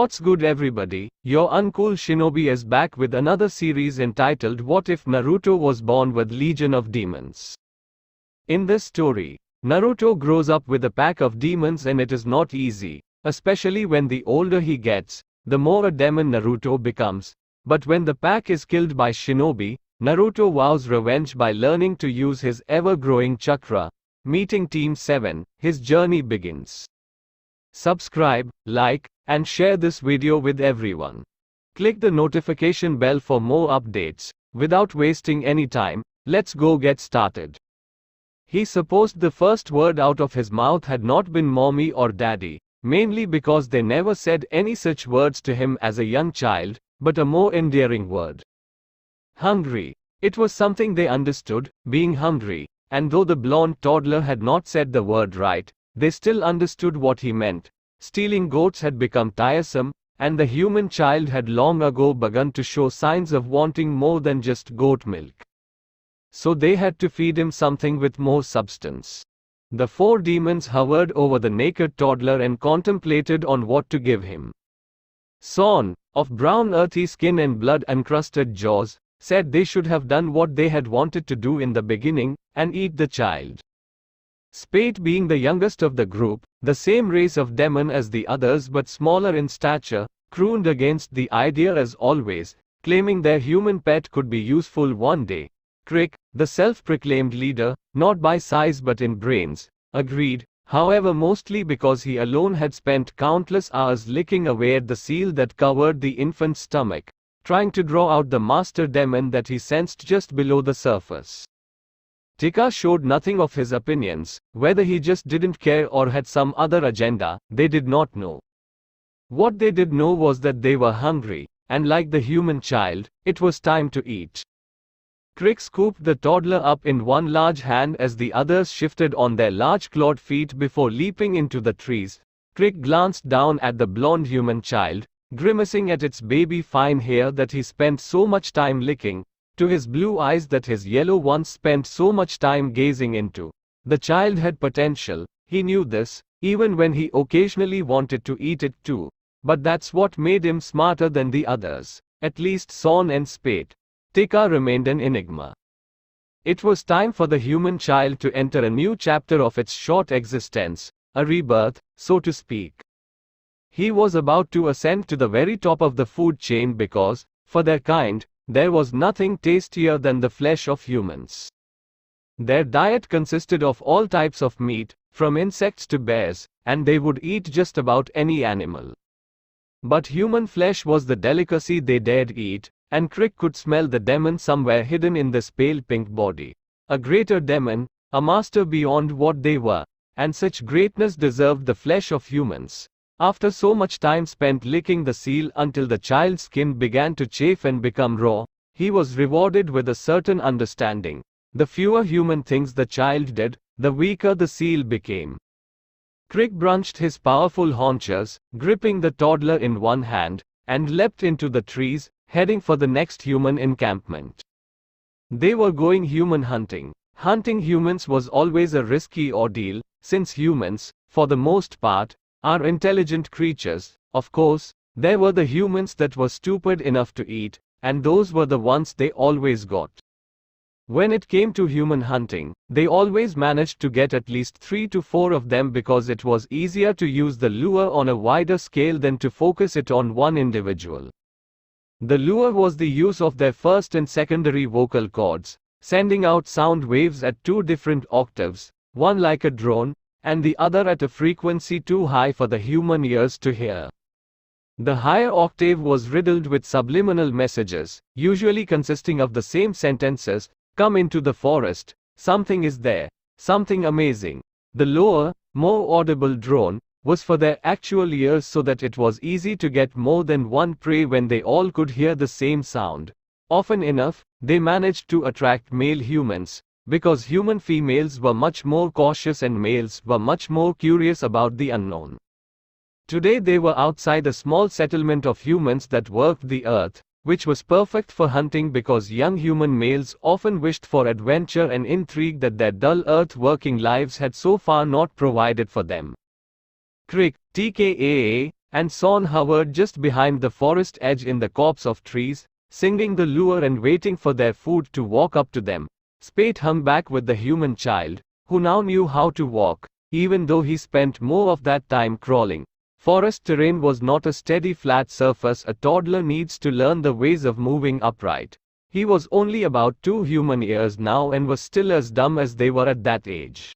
What's good everybody, your Uncool Shinobi is back with another series entitled What If Naruto Was Born with Legion of Demons. In this story, Naruto grows up with a pack of demons and it is not easy, especially when the older he gets, the more a demon Naruto becomes. But when the pack is killed by Shinobi, Naruto vows revenge by learning to use his ever-growing Chakra. Meeting Team 7, his journey begins. Subscribe, like, and share this video with everyone. Click the notification bell for more updates. Without wasting any time, let's go get started. He supposed the first word out of his mouth had not been mommy or daddy, mainly because they never said any such words to him as a young child, but a more endearing word. Hungry. It was something they understood, being hungry, and though the blonde toddler had not said the word right, they still understood what he meant. Stealing goats had become tiresome, and the human child had long ago begun to show signs of wanting more than just goat milk. So they had to feed him something with more substance. The four demons hovered over the naked toddler and contemplated on what to give him. Son, of brown earthy skin and blood-encrusted jaws, said they should have done what they had wanted to do in the beginning, and eat the child. Spade, being the youngest of the group, the same race of demon as the others but smaller in stature, crooned against the idea as always, claiming their human pet could be useful one day. Crick, the self-proclaimed leader, not by size but in brains, agreed, however mostly because he alone had spent countless hours licking away at the seal that covered the infant's stomach, trying to draw out the master demon that he sensed just below the surface. Tika showed nothing of his opinions, whether he just didn't care or had some other agenda, they did not know. What they did know was that they were hungry, and like the human child, it was time to eat. Crick scooped the toddler up in one large hand as the others shifted on their large clawed feet before leaping into the trees. Crick glanced down at the blonde human child, grimacing at its baby fine hair that he spent so much time licking, to his blue eyes that his yellow ones spent so much time gazing into. The child had potential, he knew this, even when he occasionally wanted to eat it too. But that's what made him smarter than the others, at least Son and Spade. Tika remained an enigma. It was time for the human child to enter a new chapter of its short existence, a rebirth, so to speak. He was about to ascend to the very top of the food chain because, for their kind, there was nothing tastier than the flesh of humans. Their diet consisted of all types of meat, from insects to bears, and they would eat just about any animal. But human flesh was the delicacy they dared eat, and Crick could smell the demon somewhere hidden in this pale pink body. A greater demon, a master beyond what they were, and such greatness deserved the flesh of humans. After so much time spent licking the seal until the child's skin began to chafe and become raw, he was rewarded with a certain understanding. The fewer human things the child did, the weaker the seal became. Crick brunched his powerful haunches, gripping the toddler in one hand, and leapt into the trees, heading for the next human encampment. They were going human hunting. Hunting humans was always a risky ordeal, since humans, for the most part, are intelligent creatures. Of course, there were the humans that were stupid enough to eat, and those were the ones they always got. When it came to human hunting, they always managed to get at least 3 to 4 of them because it was easier to use the lure on a wider scale than to focus it on one individual. The lure was the use of their first and secondary vocal cords, sending out sound waves at 2 different octaves, one like a drone, and the other at a frequency too high for the human ears to hear. The higher octave was riddled with subliminal messages, usually consisting of the same sentences: "Come into the forest, something is there, something amazing." The lower, more audible drone was for their actual ears so that it was easy to get more than one prey when they all could hear the same sound. Often enough, they managed to attract male humans, because human females were much more cautious and males were much more curious about the unknown. Today they were outside a small settlement of humans that worked the earth, which was perfect for hunting because young human males often wished for adventure and intrigue that their dull earth-working lives had so far not provided for them. Crick, TKAA, and Son hovered just behind the forest edge in the copse of trees, singing the lure and waiting for their food to walk up to them. Spade hung back with the human child, who now knew how to walk, even though he spent more of that time crawling. Forest terrain was not a steady flat surface a toddler needs to learn the ways of moving upright. He was only about 2 human years now and was still as dumb as they were at that age.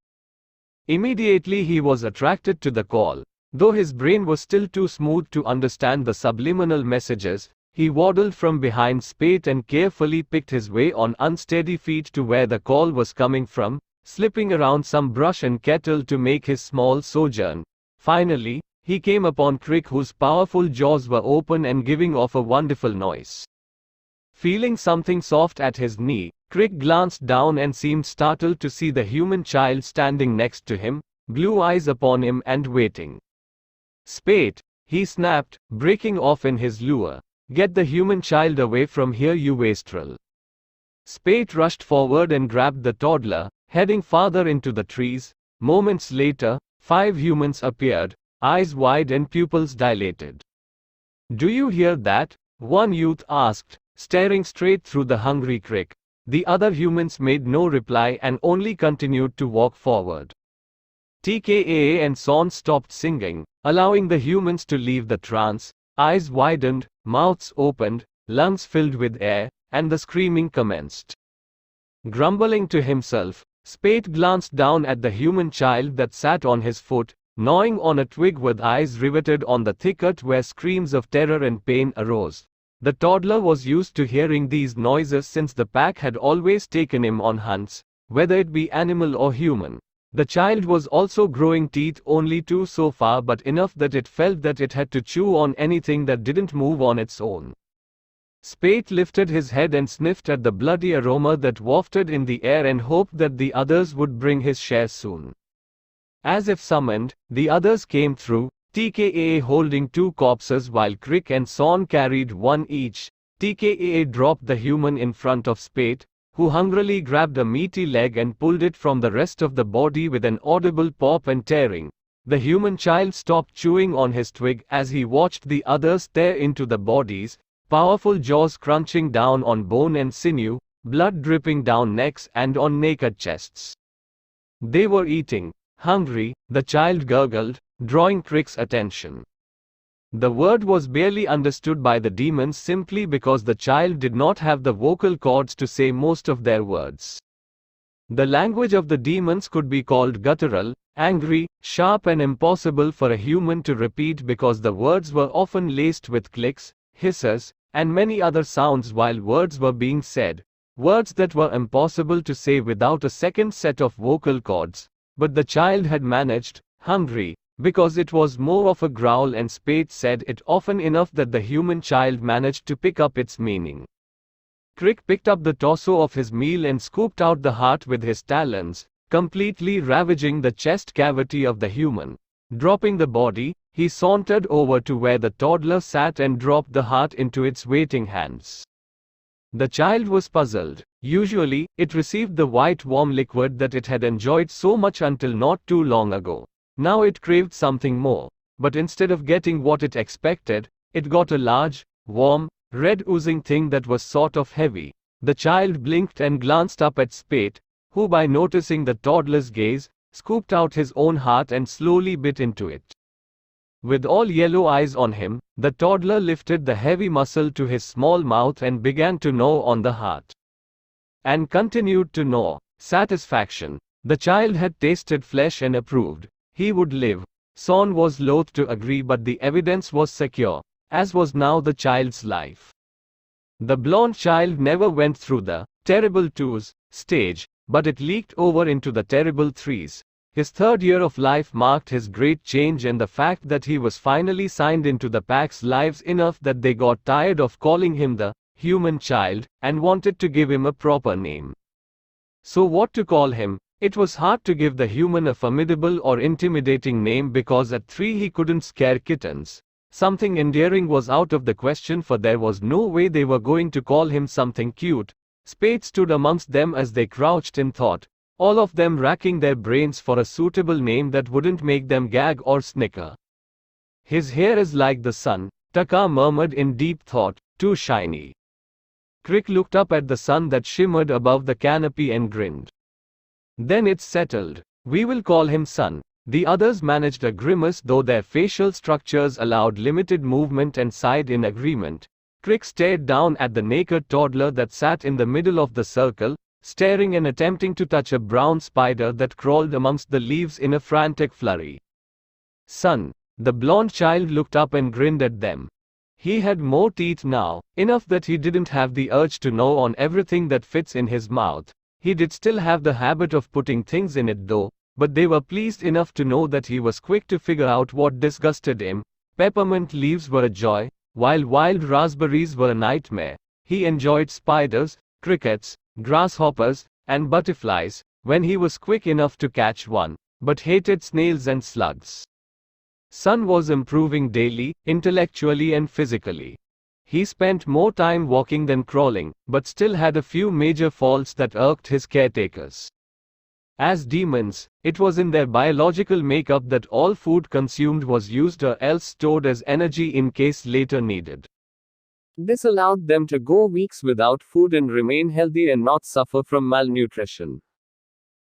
Immediately he was attracted to the call. Though his brain was still too smooth to understand the subliminal messages, he waddled from behind Spade and carefully picked his way on unsteady feet to where the call was coming from, slipping around some brush and kettle to make his small sojourn. Finally, he came upon Crick, whose powerful jaws were open and giving off a wonderful noise. Feeling something soft at his knee, Crick glanced down and seemed startled to see the human child standing next to him, blue eyes upon him and waiting. "Spade," he snapped, breaking off in his lure. "Get the human child away from here, you wastrel." Spade rushed forward and grabbed the toddler, heading farther into the trees. Moments later, 5 humans appeared, eyes wide and pupils dilated. "Do you hear that?" one youth asked, staring straight through the hungry Crick. The other humans made no reply and only continued to walk forward. TKA and Son stopped singing, allowing the humans to leave the trance. Eyes widened, mouths opened, lungs filled with air, and the screaming commenced. Grumbling to himself, Spade glanced down at the human child that sat on his foot, gnawing on a twig with eyes riveted on the thicket where screams of terror and pain arose. The toddler was used to hearing these noises since the pack had always taken him on hunts, whether it be animal or human. The child was also growing teeth, only 2 so far, but enough that it felt that it had to chew on anything that didn't move on its own. Spade lifted his head and sniffed at the bloody aroma that wafted in the air and hoped that the others would bring his share soon. As if summoned, the others came through, TKA holding 2 corpses while Crick and Son carried 1 each. TKA dropped the human in front of Spade, who hungrily grabbed a meaty leg and pulled it from the rest of the body with an audible pop and tearing. The human child stopped chewing on his twig as he watched the others tear into the bodies, powerful jaws crunching down on bone and sinew, blood dripping down necks and on naked chests. They were eating. "Hungry," the child gurgled, drawing Crick's attention. The word was barely understood by the demons simply because the child did not have the vocal cords to say most of their words. The language of the demons could be called guttural, angry, sharp and impossible for a human to repeat because the words were often laced with clicks, hisses, and many other sounds while words were being said, words that were impossible to say without a second set of vocal cords. But the child had managed, "hungry," because it was more of a growl, and Spade said it often enough that the human child managed to pick up its meaning. Crick picked up the torso of his meal and scooped out the heart with his talons, completely ravaging the chest cavity of the human. Dropping the body, he sauntered over to where the toddler sat and dropped the heart into its waiting hands. The child was puzzled. Usually, it received the white warm liquid that it had enjoyed so much until not too long ago. Now it craved something more. But instead of getting what it expected, it got a large, warm, red oozing thing that was sort of heavy. The child blinked and glanced up at Spade, who by noticing the toddler's gaze, scooped out his own heart and slowly bit into it. With all yellow eyes on him, the toddler lifted the heavy muscle to his small mouth and began to gnaw on the heart. And continued to gnaw. Satisfaction. The child had tasted flesh and approved. He would live. Son was loath to agree, but the evidence was secure, as was now the child's life. The blonde child never went through the terrible 2s stage, but it leaked over into the terrible 3s. His 3rd year of life marked his great change and the fact that he was finally signed into the pack's lives enough that they got tired of calling him the human child and wanted to give him a proper name. So what to call him? It was hard to give the human a formidable or intimidating name because at 3 he couldn't scare kittens. Something endearing was out of the question, for there was no way they were going to call him something cute. Spade stood amongst them as they crouched in thought, all of them racking their brains for a suitable name that wouldn't make them gag or snicker. His hair is like the sun, Chakra murmured in deep thought, too shiny. Crick looked up at the sun that shimmered above the canopy and grinned. Then it's settled. We will call him Sun. The others managed a grimace, though their facial structures allowed limited movement, and sighed in agreement. Crick stared down at the naked toddler that sat in the middle of the circle, staring and attempting to touch a brown spider that crawled amongst the leaves in a frantic flurry. Sun. The blonde child looked up and grinned at them. He had more teeth now, enough that he didn't have the urge to gnaw on everything that fits in his mouth. He did still have the habit of putting things in it though, but they were pleased enough to know that he was quick to figure out what disgusted him. Peppermint leaves were a joy, while wild raspberries were a nightmare. He enjoyed spiders, crickets, grasshoppers, and butterflies, when he was quick enough to catch one, but hated snails and slugs. Sun was improving daily, intellectually and physically. He spent more time walking than crawling, but still had a few major faults that irked his caretakers. As demons, it was in their biological makeup that all food consumed was used or else stored as energy in case later needed. This allowed them to go weeks without food and remain healthy and not suffer from malnutrition.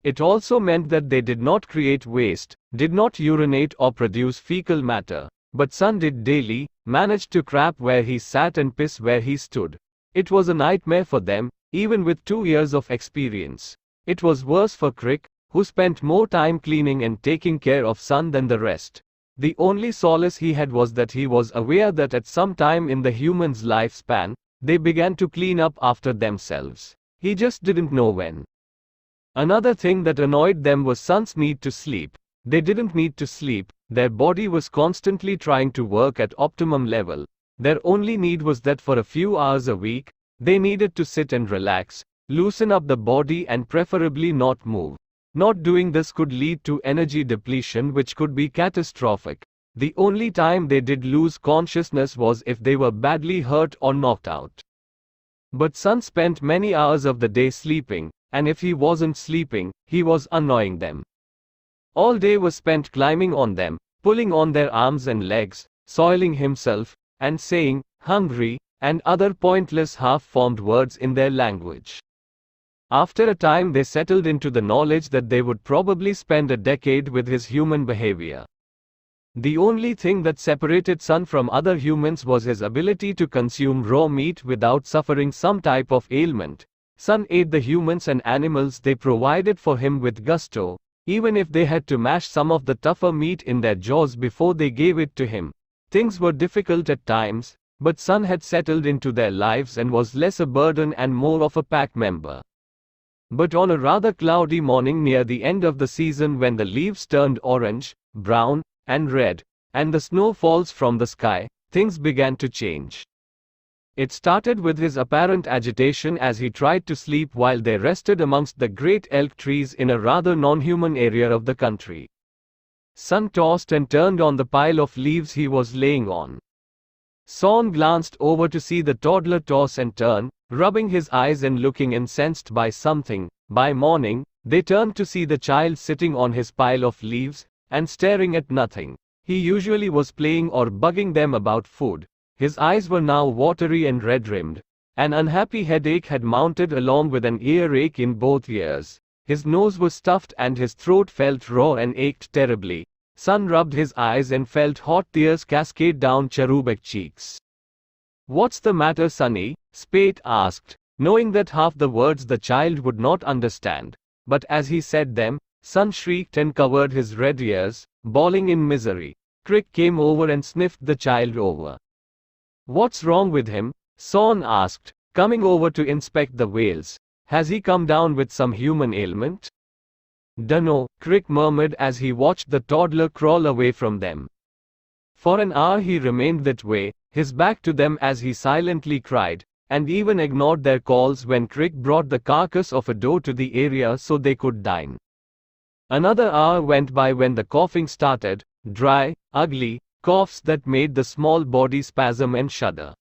It also meant that they did not create waste, did not urinate or produce fecal matter. But Sun did daily, managed to crap where he sat and piss where he stood. It was a nightmare for them, even with 2 years of experience. It was worse for Crick, who spent more time cleaning and taking care of Sun than the rest. The only solace he had was that he was aware that at some time in the human's lifespan, they began to clean up after themselves. He just didn't know when. Another thing that annoyed them was Sun's need to sleep. They didn't need to sleep. Their body was constantly trying to work at optimum level. Their only need was that for a few hours a week, they needed to sit and relax, loosen up the body and preferably not move. Not doing this could lead to energy depletion, which could be catastrophic. The only time they did lose consciousness was if they were badly hurt or knocked out. But Sun spent many hours of the day sleeping, and if he wasn't sleeping, he was annoying them. All day was spent climbing on them, pulling on their arms and legs, soiling himself, and saying, hungry, and other pointless half-formed words in their language. After a time they settled into the knowledge that they would probably spend a decade with his human behavior. The only thing that separated Sun from other humans was his ability to consume raw meat without suffering some type of ailment. Sun ate the humans and animals they provided for him with gusto, even if they had to mash some of the tougher meat in their jaws before they gave it to him. Things were difficult at times, but Sun had settled into their lives and was less a burden and more of a pack member. But on a rather cloudy morning near the end of the season, when the leaves turned orange, brown, and red, and the snow falls from the sky, things began to change. It started with his apparent agitation as he tried to sleep while they rested amongst the great elk trees in a rather non-human area of the country. Sun tossed and turned on the pile of leaves he was laying on. Son glanced over to see the toddler toss and turn, rubbing his eyes and looking incensed by something. By morning, they turned to see the child sitting on his pile of leaves, and staring at nothing. He usually was playing or bugging them about food. His eyes were now watery and red-rimmed. An unhappy headache had mounted along with an earache in both ears. His nose was stuffed and his throat felt raw and ached terribly. Sun rubbed his eyes and felt hot tears cascade down cherubic cheeks. "What's the matter, Sonny?" Spate asked, knowing that half the words the child would not understand. But as he said them, Sun shrieked and covered his red ears, bawling in misery. Crick came over and sniffed the child over. "What's wrong with him?" Son asked, coming over to inspect the whales. "Has he come down with some human ailment?" "Dunno," Crick murmured as he watched the toddler crawl away from them. For an hour he remained that way, his back to them as he silently cried, and even ignored their calls when Crick brought the carcass of a doe to the area so they could dine. Another hour went by when the coughing started, dry, ugly coughs that made the small body spasm and shudder.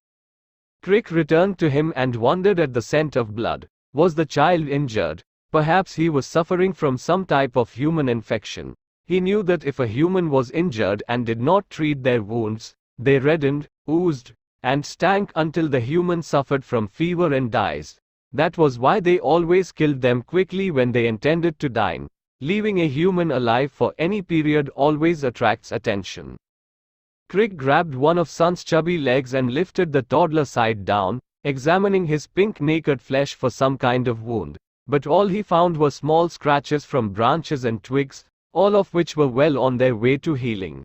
Crick returned to him and wondered at the scent of blood. Was the child injured? Perhaps he was suffering from some type of human infection. He knew that if a human was injured and did not treat their wounds, they reddened, oozed, and stank until the human suffered from fever and dies. That was why they always killed them quickly when they intended to dine. Leaving a human alive for any period always attracts attention. Crick grabbed one of Son's chubby legs and lifted the toddler side down, examining his pink naked flesh for some kind of wound. But all he found were small scratches from branches and twigs, all of which were well on their way to healing.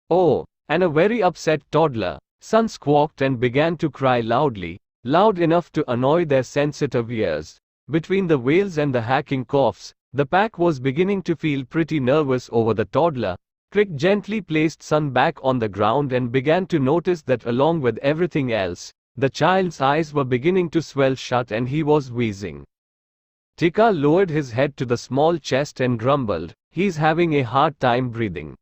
Oh, and a very upset toddler. Son squawked and began to cry loudly, loud enough to annoy their sensitive ears. Between the wails and the hacking coughs, the pack was beginning to feel pretty nervous over the toddler. Crick gently placed Son back on the ground and began to notice that along with everything else, the child's eyes were beginning to swell shut and he was wheezing. Tika lowered his head to the small chest and grumbled, "He's having a hard time breathing."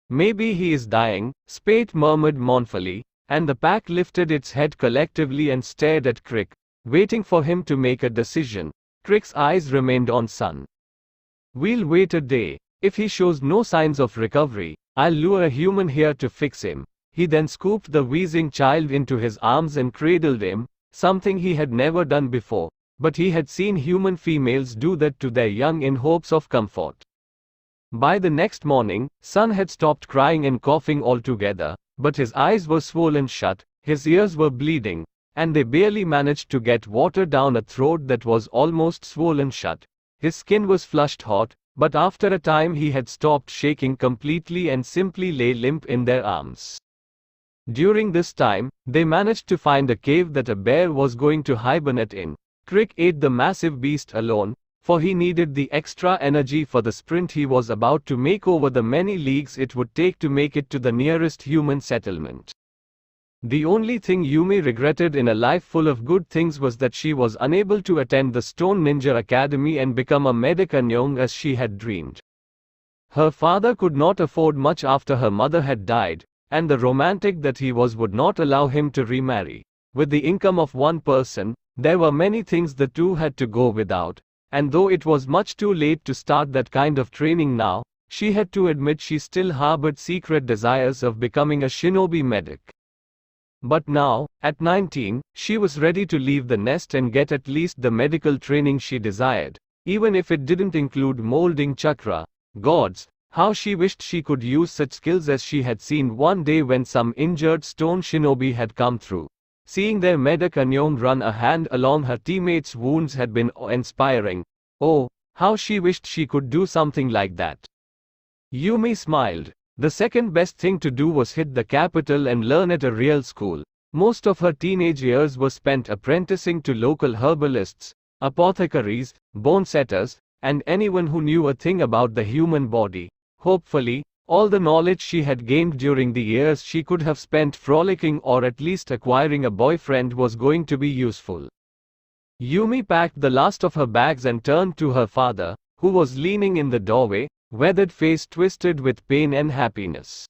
"Maybe he is dying," Spate murmured mournfully, and the pack lifted its head collectively and stared at Crick, waiting for him to make a decision. Crick's eyes remained on Son. "We'll wait a day. If he shows no signs of recovery, I'll lure a human here to fix him." He then scooped the wheezing child into his arms and cradled him, something he had never done before, but he had seen human females do that to their young in hopes of comfort. By the next morning, Son had stopped crying and coughing altogether, but his eyes were swollen shut, his ears were bleeding, and they barely managed to get water down a throat that was almost swollen shut. His skin was flushed hot, but after a time he had stopped shaking completely and simply lay limp in their arms. During this time, they managed to find a cave that a bear was going to hibernate in. Crick ate the massive beast alone, for he needed the extra energy for the sprint he was about to make over the many leagues it would take to make it to the nearest human settlement. The only thing Yumi regretted in a life full of good things was that she was unable to attend the Stone Ninja Academy and become a medic young as she had dreamed. Her father could not afford much after her mother had died, and the romantic that he was would not allow him to remarry. With the income of one person, there were many things the two had to go without, and though it was much too late to start that kind of training now, she had to admit she still harbored secret desires of becoming a shinobi medic. But now, at 19, she was ready to leave the nest and get at least the medical training she desired, even if it didn't include molding chakra. Gods, how she wished she could use such skills as she had seen one day when some injured stone shinobi had come through. Seeing their medic Anyong run a hand along her teammates' wounds had been awe-inspiring. Oh, how she wished she could do something like that. Yumi smiled. The second best thing to do was hit the capital and learn at a real school. Most of her teenage years were spent apprenticing to local herbalists, apothecaries, bone setters, and anyone who knew a thing about the human body. Hopefully, all the knowledge she had gained during the years she could have spent frolicking or at least acquiring a boyfriend was going to be useful. Yumi packed the last of her bags and turned to her father, who was leaning in the doorway, weathered face twisted with pain and happiness.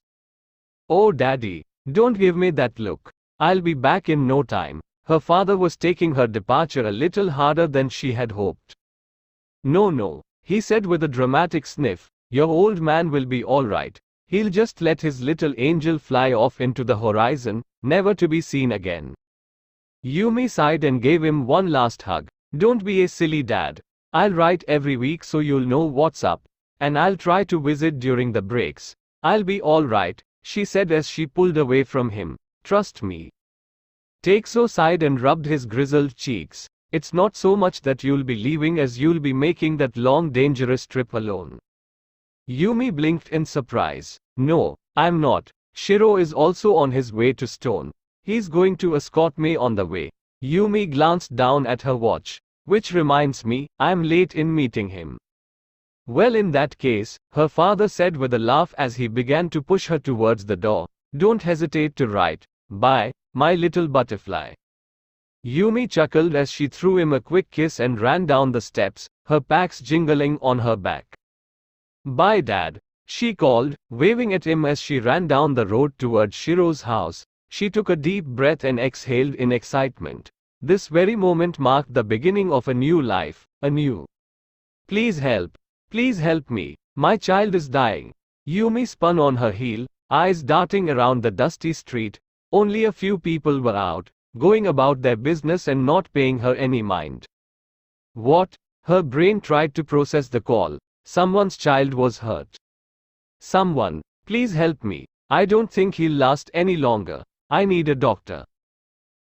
"Oh Daddy, don't give me that look. I'll be back in no time." Her father was taking her departure a little harder than she had hoped. No, he said with a dramatic sniff, "Your old man will be all right. He'll just let his little angel fly off into the horizon, never to be seen again." Yumi sighed and gave him one last hug. "Don't be a silly dad. I'll write every week so you'll know what's up. And I'll try to visit during the breaks. I'll be all right," she said as she pulled away from him. "Trust me." Takeso sighed and rubbed his grizzled cheeks. "It's not so much that you'll be leaving as you'll be making that long dangerous trip alone." Yumi blinked in surprise. "No, I'm not. Shiro is also on his way to Stone. He's going to escort me on the way." Yumi glanced down at her watch. "Which reminds me, I'm late in meeting him." "Well, in that case," her father said with a laugh as he began to push her towards the door, "don't hesitate to write, 'Bye, my little butterfly.'" Yumi chuckled as she threw him a quick kiss and ran down the steps, her packs jingling on her back. "Bye Dad," she called, waving at him as she ran down the road toward Shiro's house. She took a deep breath and exhaled in excitement. This very moment marked the beginning of a new life, a new. Please help me," My child is dying. Yumi spun on her heel, eyes darting around the dusty street. Only a few people were out, going about their business and not paying her any mind. What? Her brain tried to process the call. Someone's child was hurt. Someone, please help me. I don't think he'll last any longer. I need a doctor.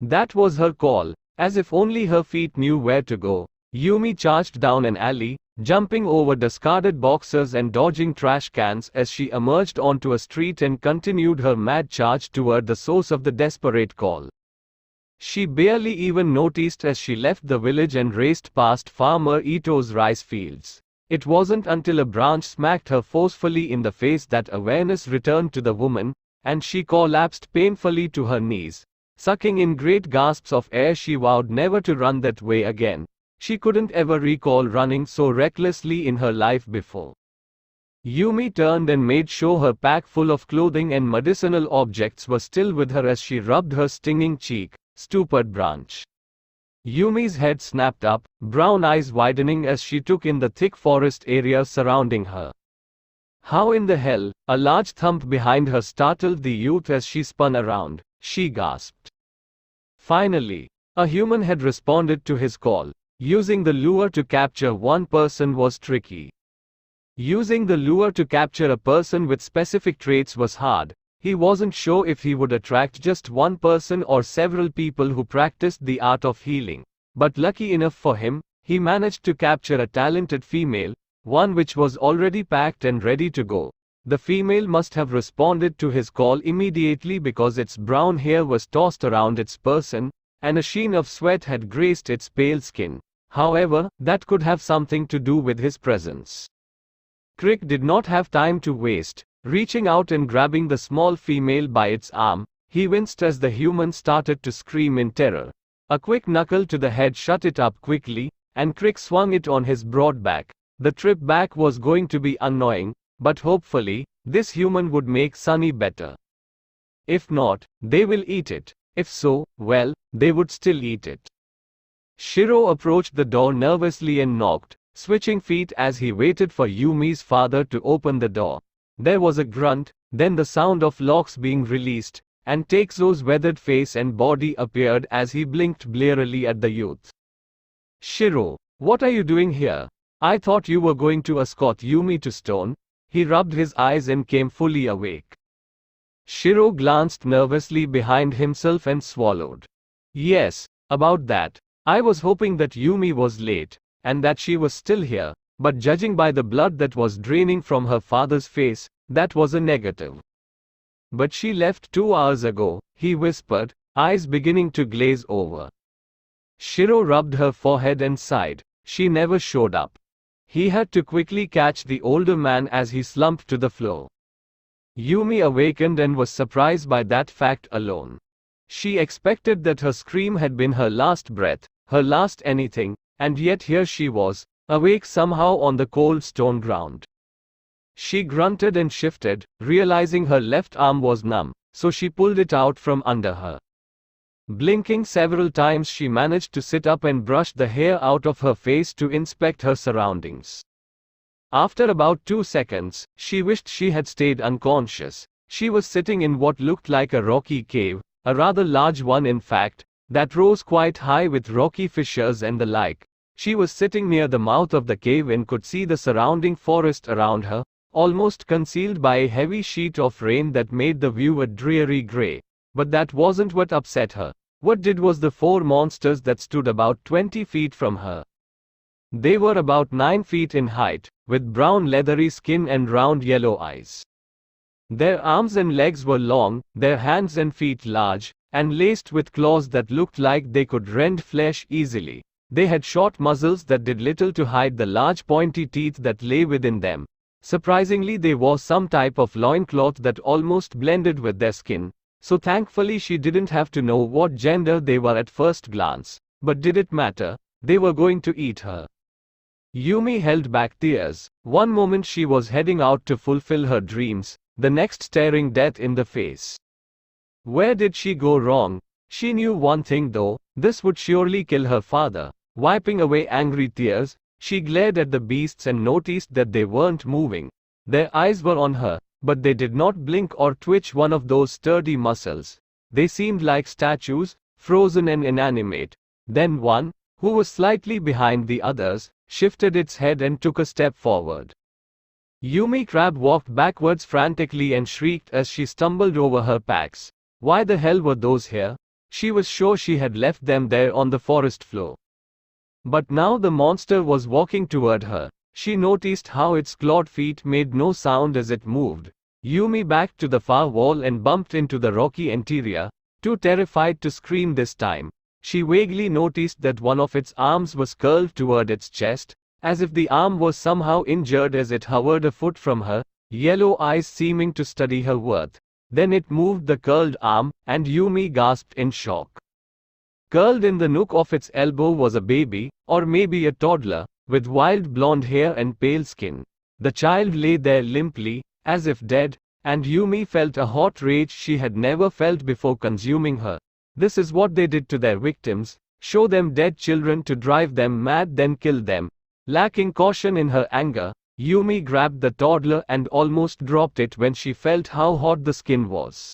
That was her call. As if only her feet knew where to go, Yumi charged down an alley, jumping over discarded boxes and dodging trash cans as she emerged onto a street and continued her mad charge toward the source of the desperate call. She barely even noticed as she left the village and raced past Farmer Ito's rice fields. It wasn't until a branch smacked her forcefully in the face that awareness returned to the woman, and she collapsed painfully to her knees. Sucking in great gasps of air, she vowed never to run that way again. She couldn't ever recall running so recklessly in her life before. Yumi turned and made sure her pack full of clothing and medicinal objects was still with her as she rubbed her stinging cheek. Stupid branch. Yumi's head snapped up, brown eyes widening as she took in the thick forest area surrounding her. How in the hell? A large thump behind her startled the youth as she spun around. She gasped. Finally, a human had responded to his call. Using the lure to capture one person was tricky. Using the lure to capture a person with specific traits was hard. He wasn't sure if he would attract just one person or several people who practiced the art of healing. But lucky enough for him, he managed to capture a talented female, one which was already packed and ready to go. The female must have responded to his call immediately because its brown hair was tossed around its person, and a sheen of sweat had graced its pale skin. However, that could have something to do with his presence. Crick did not have time to waste. Reaching out and grabbing the small female by its arm, he winced as the human started to scream in terror. A quick knuckle to the head shut it up quickly, and Crick swung it on his broad back. The trip back was going to be annoying, but hopefully, this human would make Sunny better. If not, they will eat it. If so, well, they would still eat it. Shiro approached the door nervously and knocked, switching feet as he waited for Yumi's father to open the door. There was a grunt, then the sound of locks being released, and Takezo's weathered face and body appeared as he blinked blearily at the youth. Shiro, what are you doing here? I thought you were going to escort Yumi to Stone. He rubbed his eyes and came fully awake. Shiro glanced nervously behind himself and swallowed. Yes, about that. I was hoping that Yumi was late, and that she was still here, but judging by the blood that was draining from her father's face, that was a negative. But she left 2 hours ago, he whispered, eyes beginning to glaze over. Shiro rubbed her forehead and sighed. She never showed up. He had to quickly catch the older man as he slumped to the floor. Yumi awakened and was surprised by that fact alone. She expected that her scream had been her last breath, her last anything, and yet here she was, awake somehow on the cold stone ground. She grunted and shifted, realizing her left arm was numb, so she pulled it out from under her. Blinking several times, she managed to sit up and brush the hair out of her face to inspect her surroundings. After about 2 seconds, she wished she had stayed unconscious. She was sitting in what looked like a rocky cave, a rather large one in fact, that rose quite high with rocky fissures and the like. She was sitting near the mouth of the cave and could see the surrounding forest around her, almost concealed by a heavy sheet of rain that made the view a dreary gray. But that wasn't what upset her. What did was the 4 monsters that stood about 20 feet from her. They were about 9 feet in height, with brown leathery skin and round yellow eyes. Their arms and legs were long, their hands and feet large, and laced with claws that looked like they could rend flesh easily. They had short muzzles that did little to hide the large pointy teeth that lay within them. Surprisingly, they wore some type of loincloth that almost blended with their skin, so thankfully she didn't have to know what gender they were at first glance. But did it matter? They were going to eat her. Yumi held back tears. One moment she was heading out to fulfill her dreams, the next staring death in the face. Where did she go wrong? She knew one thing though, this would surely kill her father. Wiping away angry tears, She glared at the beasts and noticed that they weren't moving. Their eyes were on her, but they did not blink or twitch one of those sturdy muscles. They seemed like statues, frozen and inanimate. Then one, who was slightly behind the others, shifted its head and took a step forward. Yumi Crab walked backwards frantically and shrieked as she stumbled over her packs. Why the hell were those here? She was sure she had left them there on the forest floor. But now the monster was walking toward her. She noticed how its clawed feet made no sound as it moved. Yumi backed to the far wall and bumped into the rocky interior, too terrified to scream this time. She vaguely noticed that one of its arms was curled toward its chest, as if the arm was somehow injured as it hovered a foot from her, yellow eyes seeming to study her worth. Then it moved the curled arm, and Yumi gasped in shock. Curled in the nook of its elbow was a baby, or maybe a toddler, with wild blonde hair and pale skin. The child lay there limply, as if dead, and Yumi felt a hot rage she had never felt before consuming her. This is what they did to their victims: show them dead children to drive them mad, then kill them. Lacking caution in her anger, Yumi grabbed the toddler and almost dropped it when she felt how hot the skin was.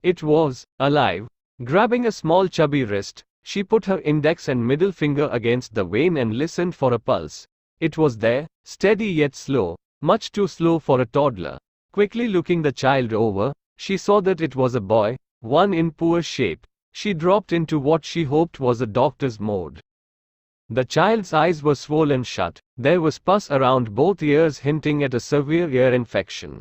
It was alive. Grabbing a small chubby wrist, she put her index and middle finger against the vein and listened for a pulse. It was there, steady yet slow, much too slow for a toddler. Quickly looking the child over, she saw that it was a boy, one in poor shape. She dropped into what she hoped was a doctor's mode. The child's eyes were swollen shut. There was pus around both ears hinting at a severe ear infection.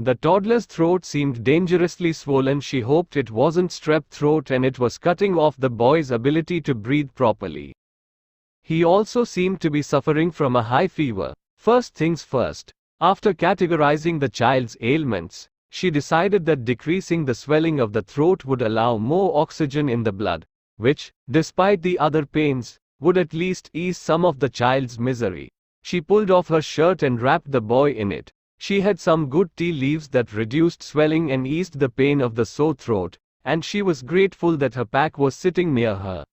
The toddler's throat seemed dangerously swollen. She hoped it wasn't strep throat and it was cutting off the boy's ability to breathe properly. He also seemed to be suffering from a high fever. First things first. After categorizing the child's ailments, she decided that decreasing the swelling of the throat would allow more oxygen in the blood, which, despite the other pains, would at least ease some of the child's misery. She pulled off her shirt and wrapped the boy in it. She had some good tea leaves that reduced swelling and eased the pain of the sore throat, and she was grateful that her pack was sitting near her.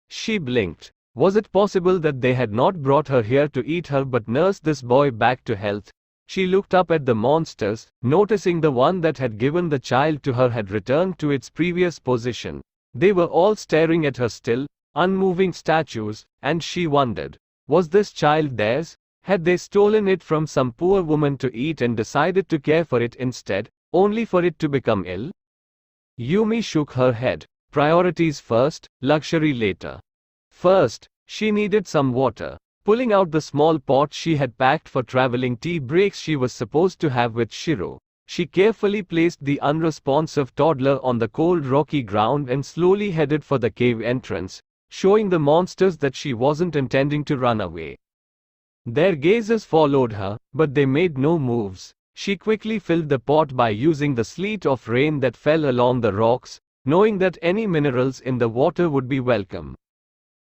She blinked. Was it possible that they had not brought her here to eat her but nurse this boy back to health? She looked up at the monsters, noticing the one that had given the child to her had returned to its previous position. They were all staring at her still, unmoving statues, and she wondered, was this child theirs? Had they stolen it from some poor woman to eat and decided to care for it instead, only for it to become ill? Yumi shook her head. Priorities first, luxury later. First, she needed some water. Pulling out the small pot she had packed for traveling tea breaks she was supposed to have with Shiro, she carefully placed the unresponsive toddler on the cold rocky ground and slowly headed for the cave entrance, showing the monsters that she wasn't intending to run away. Their gazes followed her, but they made no moves. She quickly filled the pot by using the sleet of rain that fell along the rocks, knowing that any minerals in the water would be welcome.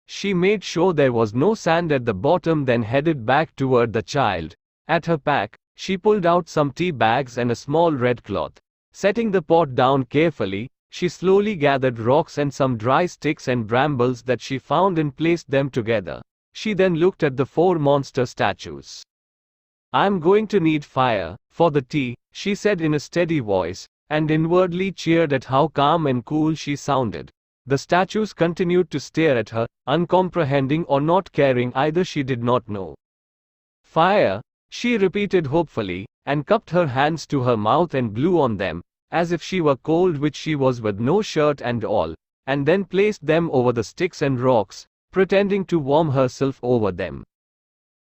She made sure there was no sand at the bottom, then headed back toward the child. At her pack, she pulled out some tea bags and a small red cloth. Setting the pot down carefully, she slowly gathered rocks and some dry sticks and brambles that she found and placed them together. She then looked at the 4 monster statues. "I'm going to need fire for the tea," she said in a steady voice, and inwardly cheered at how calm and cool she sounded. The statues continued to stare at her, uncomprehending or not caring either, she did not know. "Fire," she repeated hopefully, and cupped her hands to her mouth and blew on them, as if she were cold, which she was with no shirt and all, and then placed them over the sticks and rocks, pretending to warm herself over them.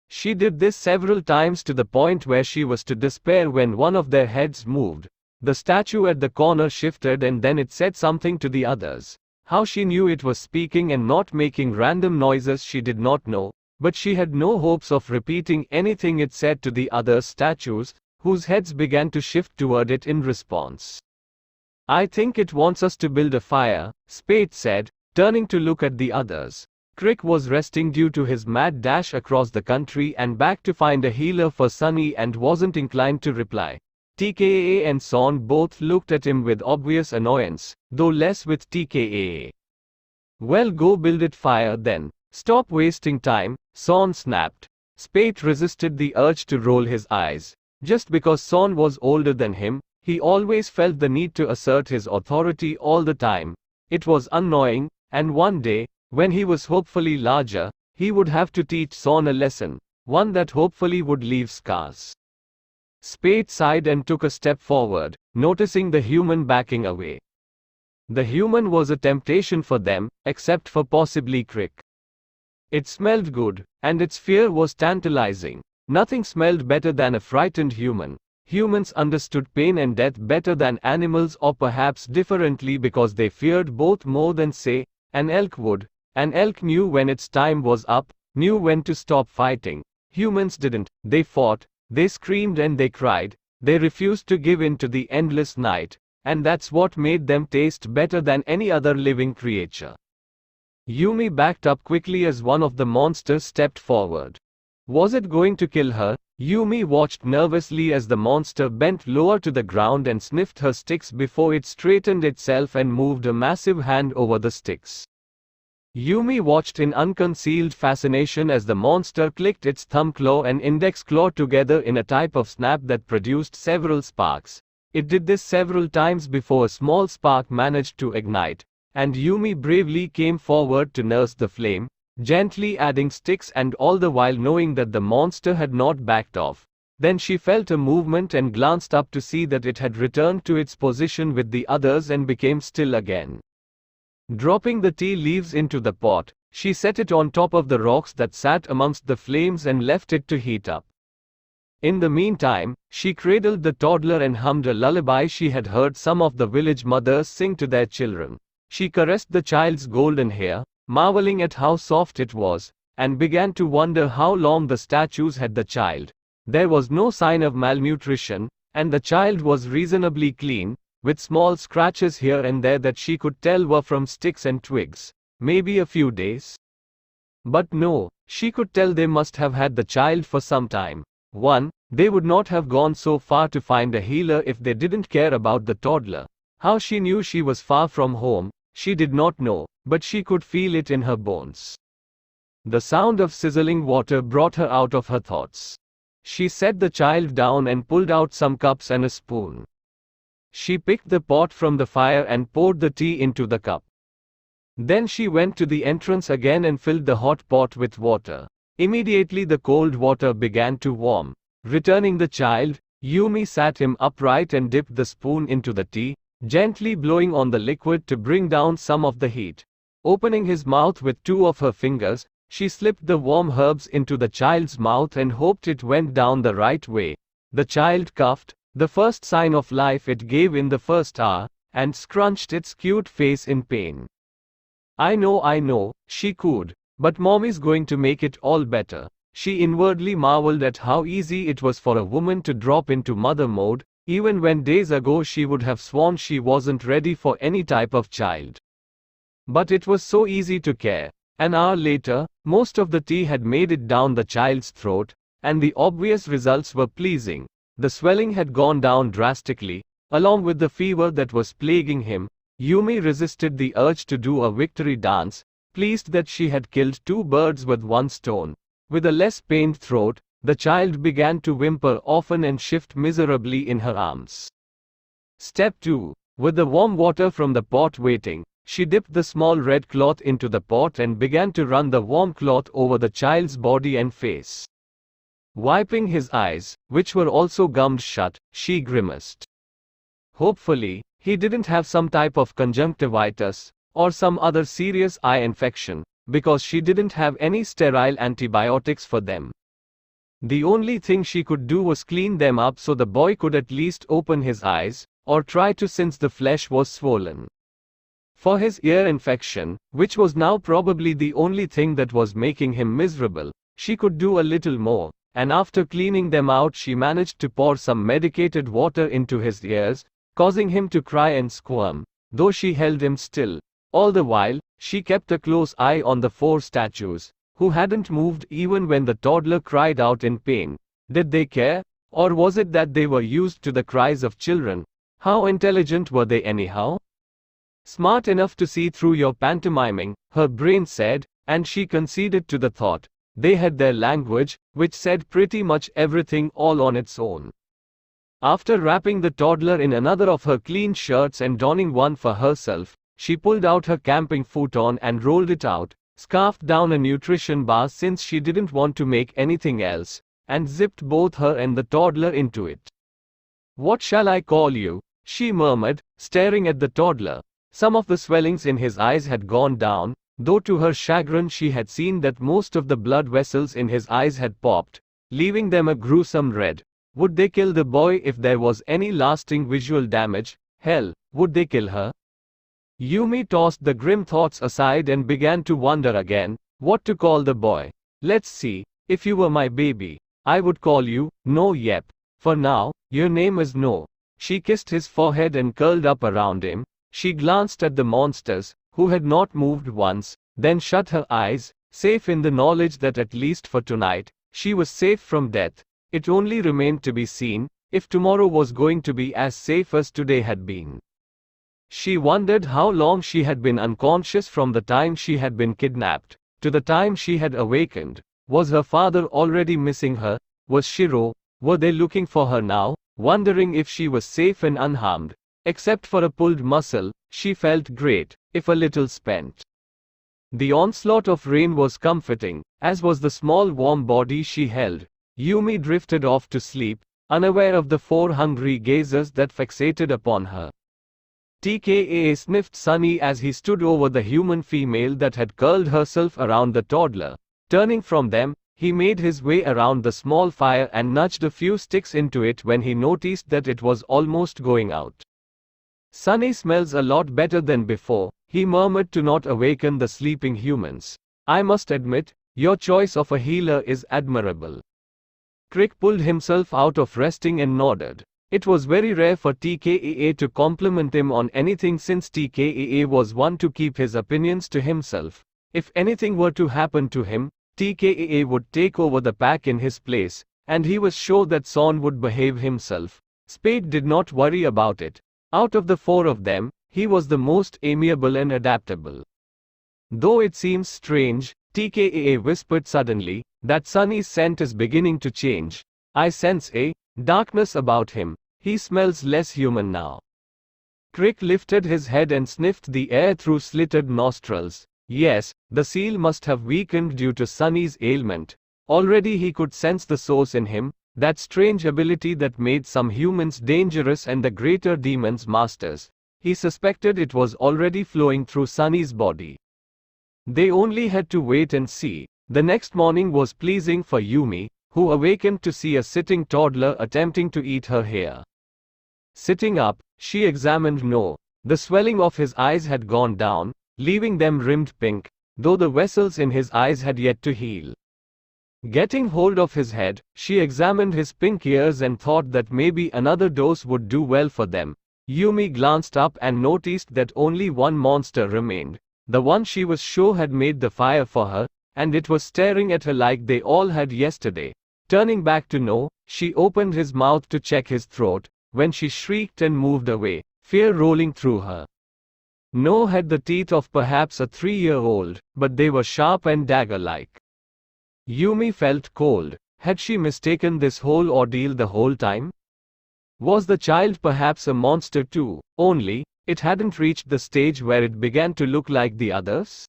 She did this several times to the point where she was to despair when one of their heads moved. The statue at the corner shifted and then it said something to the others. How she knew it was speaking and not making random noises she did not know, but she had no hopes of repeating anything it said to the other statues, whose heads began to shift toward it in response. "I think it wants us to build a fire," Spade said, turning to look at the others. Crick was resting due to his mad dash across the country and back to find a healer for Sunny and wasn't inclined to reply. TKA and Son both looked at him with obvious annoyance, though less with TKA. "Well, go build it fire then. Stop wasting time," Son snapped. Spate resisted the urge to roll his eyes. Just because Son was older than him, he always felt the need to assert his authority all the time. It was annoying, and one day, when he was hopefully larger, he would have to teach Son a lesson, one that hopefully would leave scars. Spate sighed and took a step forward, noticing the human backing away. The human was a temptation for them, except for possibly Crick. It smelled good, and its fear was tantalizing. Nothing smelled better than a frightened human. Humans understood pain and death better than animals, or perhaps differently, because they feared both more than, say, an elk would. An elk knew when its time was up, knew when to stop fighting. Humans didn't. They fought, they screamed and they cried. They refused to give in to the endless night, and that's what made them taste better than any other living creature. Yumi backed up quickly as one of the monsters stepped forward. Was it going to kill her? Yumi watched nervously as the monster bent lower to the ground and sniffed her sticks before it straightened itself and moved a massive hand over the sticks. Yumi watched in unconcealed fascination as the monster clicked its thumb claw and index claw together in a type of snap that produced several sparks. It did this several times before a small spark managed to ignite, and Yumi bravely came forward to nurse the flame, gently adding sticks and all the while knowing that the monster had not backed off. Then she felt a movement and glanced up to see that it had returned to its position with the others and became still again. Dropping the tea leaves into the pot, she set it on top of the rocks that sat amongst the flames and left it to heat up. In the meantime, she cradled the toddler and hummed a lullaby she had heard some of the village mothers sing to their children. She caressed the child's golden hair, marveling at how soft it was, and began to wonder how long the statues had the child. There was no sign of malnutrition, and the child was reasonably clean, with small scratches here and there that she could tell were from sticks and twigs. Maybe a few days? But no, she could tell they must have had the child for some time. One, they would not have gone so far to find a healer if they didn't care about the toddler. How she knew she was far from home, she did not know, but she could feel it in her bones. The sound of sizzling water brought her out of her thoughts. She set the child down and pulled out some cups and a spoon. She picked the pot from the fire and poured the tea into the cup. Then she went to the entrance again and filled the hot pot with water. Immediately the cold water began to warm. Returning the child, Yumi sat him upright and dipped the spoon into the tea, gently blowing on the liquid to bring down some of the heat. Opening his mouth with two of her fingers, she slipped the warm herbs into the child's mouth and hoped it went down the right way. The child coughed, the first sign of life it gave in the first hour, and scrunched its cute face in pain. I know, she cooed, but Mommy's going to make it all better. She inwardly marveled at how easy it was for a woman to drop into mother mode, even when days ago she would have sworn she wasn't ready for any type of child. But it was so easy to care. An hour later, most of the tea had made it down the child's throat, and the obvious results were pleasing. The swelling had gone down drastically, along with the fever that was plaguing him. Yumi resisted the urge to do a victory dance, pleased that she had killed two birds with one stone. With a less pained throat, the child began to whimper often and shift miserably in her arms. Step 2. With the warm water from the pot waiting, she dipped the small red cloth into the pot and began to run the warm cloth over the child's body and face. Wiping his eyes, which were also gummed shut, she grimaced. Hopefully, he didn't have some type of conjunctivitis, or some other serious eye infection, because she didn't have any sterile antibiotics for them. The only thing she could do was clean them up so the boy could at least open his eyes, or try to, since the flesh was swollen. For his ear infection, which was now probably the only thing that was making him miserable, she could do a little more, and after cleaning them out she managed to pour some medicated water into his ears, causing him to cry and squirm, though she held him still. All the while, she kept a close eye on the four statues, who hadn't moved even when the toddler cried out in pain. Did they care? Or was it that they were used to the cries of children? How intelligent were they anyhow? Smart enough to see through your pantomiming, her brain said, and she conceded to the thought. they had their language, which said pretty much everything all on its own. After wrapping the toddler in another of her clean shirts and donning one for herself, she pulled out her camping futon and rolled it out, scarfed down a nutrition bar since she didn't want to make anything else, and zipped both her and the toddler into it. "What shall I call you?" she murmured, staring at the toddler. Some of the swellings in his eyes had gone down, though to her chagrin she had seen that most of the blood vessels in his eyes had popped, leaving them a gruesome red. Would they kill the boy if there was any lasting visual damage? Hell, would they kill her? Yumi tossed the grim thoughts aside and began to wonder again, what to call the boy. "Let's see, if you were my baby, I would call you No. Yep. For now, your name is No." She kissed his forehead and curled up around him. She glanced at the monsters, who had not moved once, then shut her eyes, safe in the knowledge that at least for tonight, she was safe from death. It only remained to be seen if tomorrow was going to be as safe as today had been. She wondered how long she had been unconscious from the time she had been kidnapped to the time she had awakened. Was her father already missing her? Was Shiro? Were they looking for her now, wondering if she was safe and unharmed? Except for a pulled muscle, she felt great, if a little spent. The onslaught of rain was comforting, as was the small warm body she held. Yumi drifted off to sleep, unaware of the 4 hungry gazers that fixated upon her. TKA sniffed Sunny as he stood over the human female that had curled herself around the toddler. Turning from them, he made his way around the small fire and nudged a few sticks into it when he noticed that it was almost going out. "Sunny smells a lot better than before," he murmured to not awaken the sleeping humans. "I must admit, your choice of a healer is admirable." Crick pulled himself out of resting and nodded. It was very rare for TKAA to compliment him on anything since TKAA was one to keep his opinions to himself. If anything were to happen to him, TKAA would take over the pack in his place, and he was sure that Son would behave himself. Spade did not worry about it. Out of the 4 of them, he was the most amiable and adaptable. "Though it seems strange," TKAA whispered suddenly, "that Sunny's scent is beginning to change. I sense a darkness about him. He smells less human now." Crick lifted his head and sniffed the air through slitted nostrils. Yes, the seal must have weakened due to Sunny's ailment. Already he could sense the source in him, that strange ability that made some humans dangerous and the greater demons masters. He suspected it was already flowing through Sunny's body. They only had to wait and see. The next morning was pleasing for Yumi, who awakened to see a sitting toddler attempting to eat her hair. Sitting up, she examined No. The swelling of his eyes had gone down, leaving them rimmed pink, though the vessels in his eyes had yet to heal. Getting hold of his head, she examined his pink ears and thought that maybe another dose would do well for them. Yumi glanced up and noticed that only one monster remained, the one she was sure had made the fire for her, and it was staring at her like they all had yesterday. Turning back to No, she opened his mouth to check his throat, when she shrieked and moved away, fear rolling through her. No had the teeth of perhaps a 3-year-old, but they were sharp and dagger-like. Yumi felt cold. Had she mistaken this whole ordeal the whole time? Was the child perhaps a monster too, only, it hadn't reached the stage where it began to look like the others?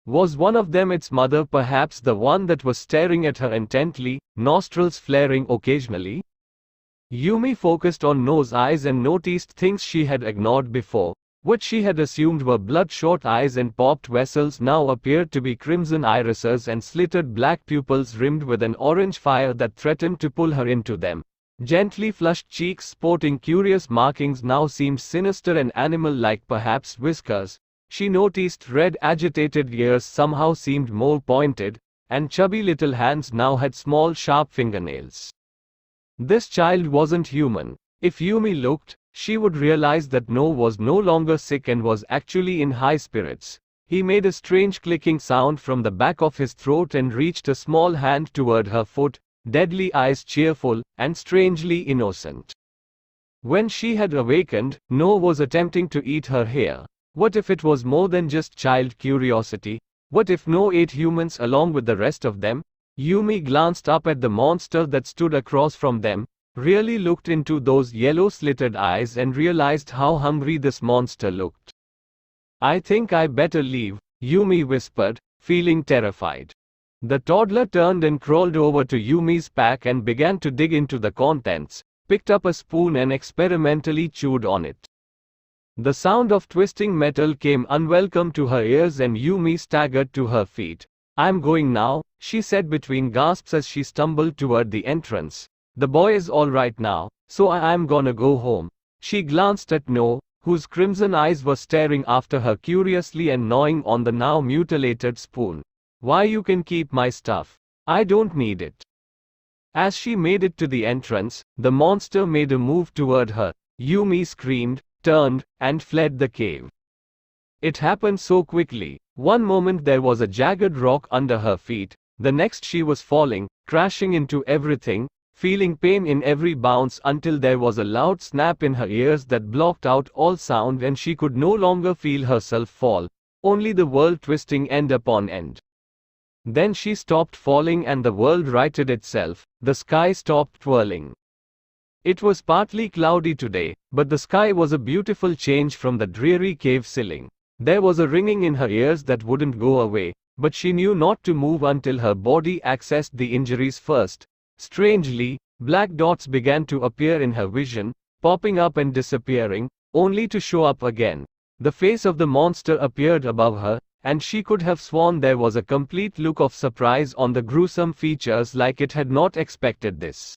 Was one of them its mother, perhaps the one that was staring at her intently, nostrils flaring occasionally? Yumi focused on No's eyes and noticed things she had ignored before. What she had assumed were bloodshot eyes and popped vessels now appeared to be crimson irises and slitted black pupils rimmed with an orange fire that threatened to pull her into them. Gently flushed cheeks sporting curious markings now seemed sinister and animal-like, perhaps whiskers. She noticed red agitated ears somehow seemed more pointed, and chubby little hands now had small sharp fingernails. This child wasn't human. If Yumi looked, she would realize that No was no longer sick and was actually in high spirits. He made a strange clicking sound from the back of his throat and reached a small hand toward her foot, deadly eyes cheerful, and strangely innocent. When she had awakened, No was attempting to eat her hair. What if it was more than just child curiosity? What if no 8 humans along with the rest of them? Yumi glanced up at the monster that stood across from them, really looked into those yellow slitted eyes and realized how hungry this monster looked. I think I better leave, Yumi whispered, feeling terrified. The toddler turned and crawled over to Yumi's pack and began to dig into the contents, picked up a spoon and experimentally chewed on it. The sound of twisting metal came unwelcome to her ears and Yumi staggered to her feet. I'm going now, she said between gasps as she stumbled toward the entrance. The boy is all right now, so I'm gonna go home. She glanced at No, whose crimson eyes were staring after her curiously and gnawing on the now mutilated spoon. Why, you can keep my stuff. I don't need it. As she made it to the entrance, the monster made a move toward her. Yumi screamed, turned, and fled the cave. It happened so quickly. One moment there was a jagged rock under her feet, the next she was falling, crashing into everything, feeling pain in every bounce until there was a loud snap in her ears that blocked out all sound and she could no longer feel herself fall, only the world twisting end upon end. Then she stopped falling and the world righted itself, the sky stopped twirling. It was partly cloudy today, but the sky was a beautiful change from the dreary cave ceiling. There was a ringing in her ears that wouldn't go away, but she knew not to move until her body accessed the injuries first. Strangely, black dots began to appear in her vision, popping up and disappearing, only to show up again. The face of the monster appeared above her, and she could have sworn there was a complete look of surprise on the gruesome features, like it had not expected this.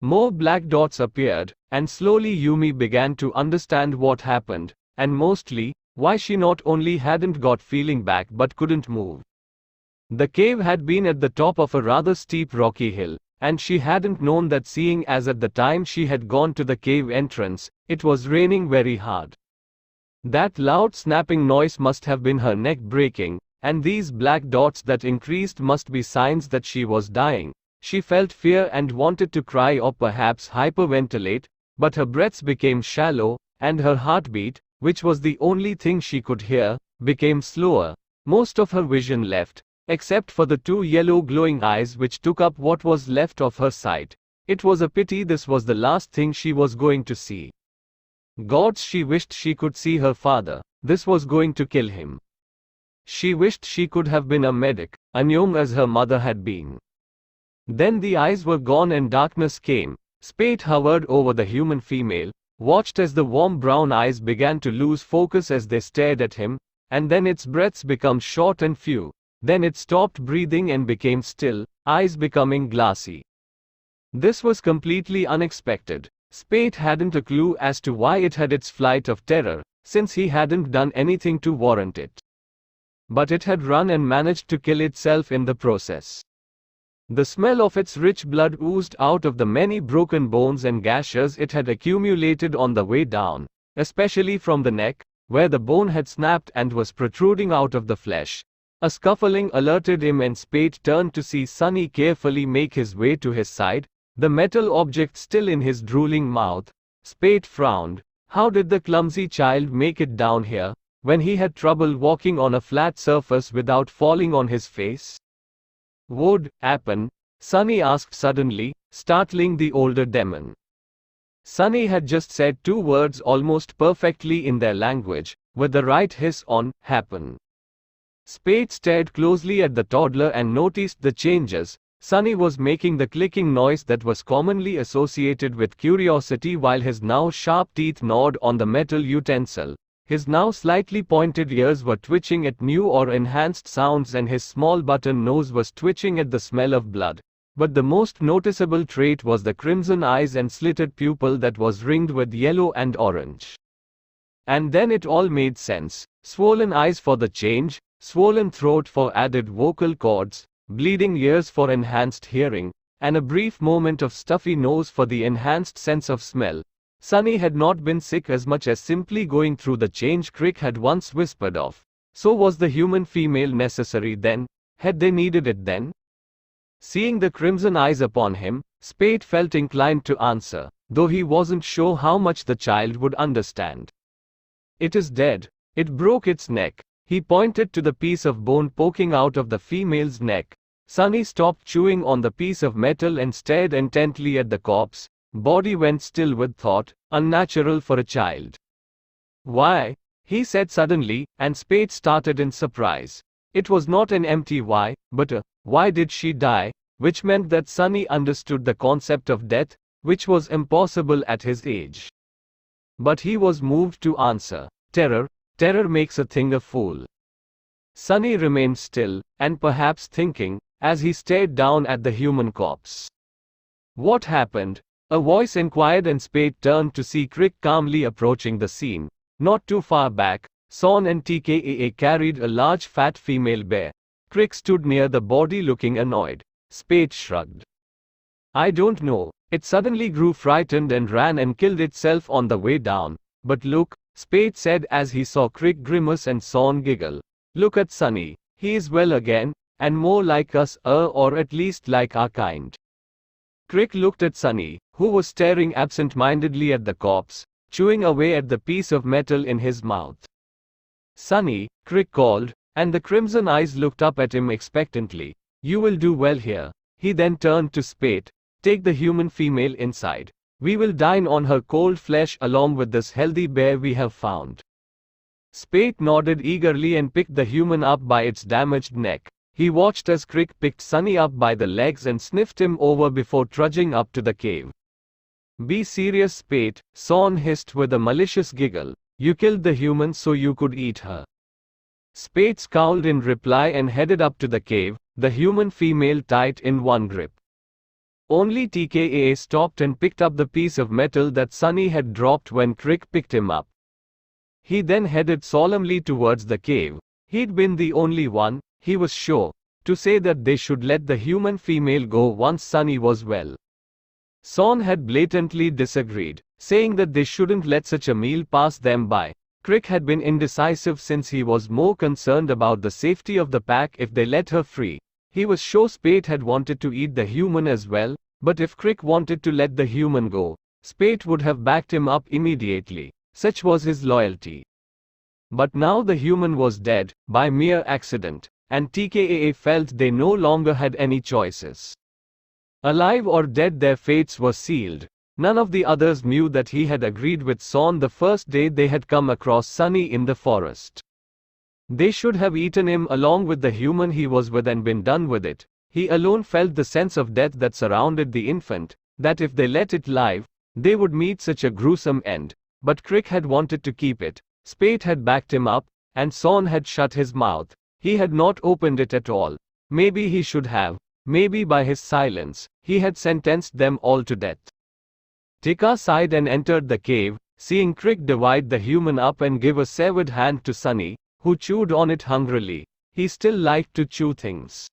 More black dots appeared, and slowly Yumi began to understand what happened, and mostly, why she not only hadn't got feeling back but couldn't move. The cave had been at the top of a rather steep rocky hill, and she hadn't known that, seeing as at the time she had gone to the cave entrance, it was raining very hard. That loud snapping noise must have been her neck breaking, and these black dots that increased must be signs that she was dying. She felt fear and wanted to cry or perhaps hyperventilate, but her breaths became shallow, and her heartbeat, which was the only thing she could hear, became slower. Most of her vision left, except for the two yellow glowing eyes which took up what was left of her sight. It was a pity this was the last thing she was going to see. Gods, she wished she could see her father. This was going to kill him. She wished she could have been a medic, young as her mother had been. Then the eyes were gone and darkness came. Spade hovered over the human female, watched as the warm brown eyes began to lose focus as they stared at him, and then its breaths became short and few. Then it stopped breathing and became still, eyes becoming glassy. This was completely unexpected. Spade hadn't a clue as to why it had its flight of terror, since he hadn't done anything to warrant it. But it had run and managed to kill itself in the process. The smell of its rich blood oozed out of the many broken bones and gashes it had accumulated on the way down, especially from the neck, where the bone had snapped and was protruding out of the flesh. A scuffling alerted him and Spade turned to see Sunny carefully make his way to his side, the metal object still in his drooling mouth. Spade frowned. How did the clumsy child make it down here, when he had trouble walking on a flat surface without falling on his face? Would happen? Sunny asked suddenly, startling the older demon. Sunny had just said 2 words almost perfectly in their language, with the right hiss on, happen. Spade stared closely at the toddler and noticed the changes. Sunny was making the clicking noise that was commonly associated with curiosity while his now sharp teeth gnawed on the metal utensil. His now slightly pointed ears were twitching at new or enhanced sounds and his small button nose was twitching at the smell of blood. But the most noticeable trait was the crimson eyes and slitted pupil that was ringed with yellow and orange. And then it all made sense. Swollen eyes for the change, swollen throat for added vocal cords, bleeding ears for enhanced hearing, and a brief moment of stuffy nose for the enhanced sense of smell. Sunny had not been sick as much as simply going through the change Crick had once whispered of. So was the human female necessary then? Had they needed it then? Seeing the crimson eyes upon him, Spade felt inclined to answer, though he wasn't sure how much the child would understand. It is dead. It broke its neck. He pointed to the piece of bone poking out of the female's neck. Sunny stopped chewing on the piece of metal and stared intently at the corpse. Body went still with thought, unnatural for a child. Why? He said suddenly, and Spade started in surprise. It was not an empty why, but a why did she die, which meant that Sunny understood the concept of death, which was impossible at his age. But he was moved to answer. Terror. Terror makes a thing a fool. Sunny remained still, and perhaps thinking, as he stared down at the human corpse. What happened? A voice inquired, and Spade turned to see Crick calmly approaching the scene. Not too far back, Son and TKAA carried a large fat female bear. Crick stood near the body looking annoyed. Spade shrugged. I don't know. It suddenly grew frightened and ran and killed itself on the way down. But look, Spade said as he saw Crick grimace and Son giggle. Look at Sunny. He is well again, and more like us, or at least like our kind. Crick looked at Sunny, who was staring absent-mindedly at the corpse, chewing away at the piece of metal in his mouth. Sunny, Crick called, and the crimson eyes looked up at him expectantly. You will do well here. He then turned to Spade. Take the human female inside. We will dine on her cold flesh along with this healthy bear we have found. Spade nodded eagerly and picked the human up by its damaged neck. He watched as Crick picked Sunny up by the legs and sniffed him over before trudging up to the cave. Be serious, Spade, Son hissed with a malicious giggle. You killed the human so you could eat her. Spade scowled in reply and headed up to the cave, the human female tight in one grip. Only TKAA stopped and picked up the piece of metal that Sunny had dropped when Crick picked him up. He then headed solemnly towards the cave. He'd been the only one, he was sure, to say that they should let the human female go once Sunny was well. Son had blatantly disagreed, saying that they shouldn't let such a meal pass them by. Crick had been indecisive since he was more concerned about the safety of the pack if they let her free. He was sure Spade had wanted to eat the human as well, but if Crick wanted to let the human go, Spade would have backed him up immediately. Such was his loyalty. But now the human was dead, by mere accident, and TKAA felt they no longer had any choices. Alive or dead, their fates were sealed. None of the others knew that he had agreed with Son the first day they had come across Sunny in the forest. They should have eaten him along with the human he was with and been done with it. He alone felt the sense of death that surrounded the infant, that if they let it live, they would meet such a gruesome end. But Crick had wanted to keep it. Spade had backed him up, and Son had shut his mouth. He had not opened it at all. Maybe he should have. Maybe by his silence, he had sentenced them all to death. Tika sighed and entered the cave, seeing Crick divide the human up and give a severed hand to Sunny, who chewed on it hungrily. He still liked to chew things.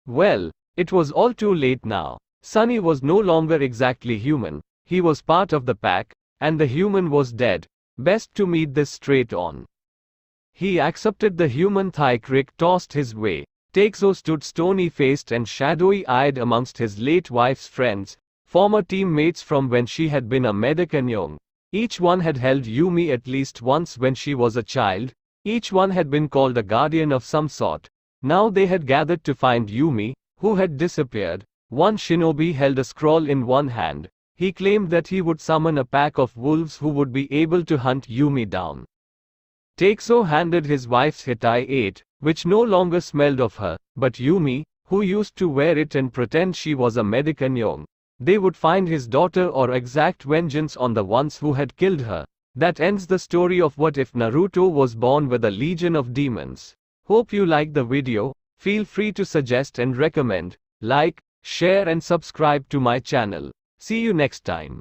Well, it was all too late now. Sunny was no longer exactly human. He was part of the pack, and the human was dead. Best to meet this straight on. He accepted the human thigh Crick tossed his way. Takezo stood stony-faced and shadowy-eyed amongst his late wife's friends, former teammates from when she had been a medic and young. Each one had held Yumi at least once when she was a child. Each one had been called a guardian of some sort. Now they had gathered to find Yumi, who had disappeared. One shinobi held a scroll in one hand. He claimed that he would summon a pack of wolves who would be able to hunt Yumi down. Takezo handed his wife's hitai 8, which no longer smelled of her, but Yumi, who used to wear it and pretend she was a medic and young. They would find his daughter or exact vengeance on the ones who had killed her. That ends the story of What If Naruto Was Born with a Legion of Demons. Hope you liked the video. Feel free to suggest and recommend. Like, share and subscribe to my channel. See you next time.